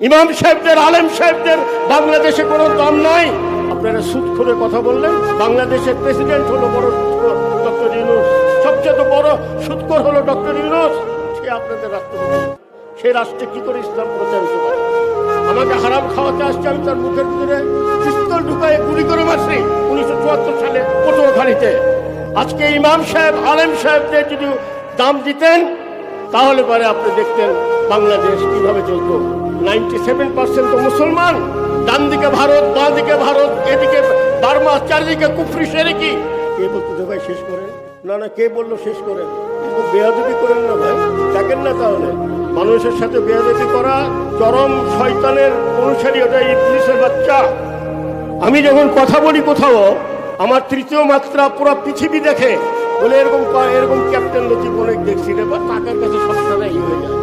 ইমাম সাহেবদের, আলেম সাহেবদের বাংলাদেশে কোনো দাম নাই। আপনারা সুদ করে কথা বললেন। বাংলাদেশের প্রেসিডেন্ট হলো বড় ডক্টর ইউনূস, সবচেয়ে বড় সুদখোর হলো ডক্টর ইউনূস। সে আপনাদের রাষ্ট্রপতি, সেই রাষ্ট্রে কি করে ইসলাম প্রচারিত করে? আমাকে হারাম খাওয়াতে আসছে, আমি তার মুখের ভিতরে পিস্তল ঢুকায় গুলি করে মারছি 1974 সালে পটুয়াখালীতে। আজকে ইমাম সাহেব, আলেম সাহেবদের যদি দাম দিতেন তাহলে পরে আপনি দেখতেন বাংলাদেশ কিভাবে চলত। 97% তো মুসলমান, ডান দিকে ভারত, বাঁ দিকে ভারত, এদিকে বার্মা, চারিদিকে কুফরি শেরেকি। কে বলতে ভাই শেষ করেন? না না, কে বললো শেষ করেন? কিন্তু বেয়াদবি করেন না ভাই, দেখেন না তাহলে মানুষের সাথে বেয়াদবি করা চরম শয়তানের অনুসারী, ওটা ইবলিসের বাচ্চা। আমি যখন কথা বলি কোথাও, আমার তৃতীয় মাত্রা পুরো পৃথিবী দেখে বলে এরকম ক্যাপ্টেন লতিফ অনেক দেখছি রে, বা টাকার কাছে সবসময় হয়ে যায়।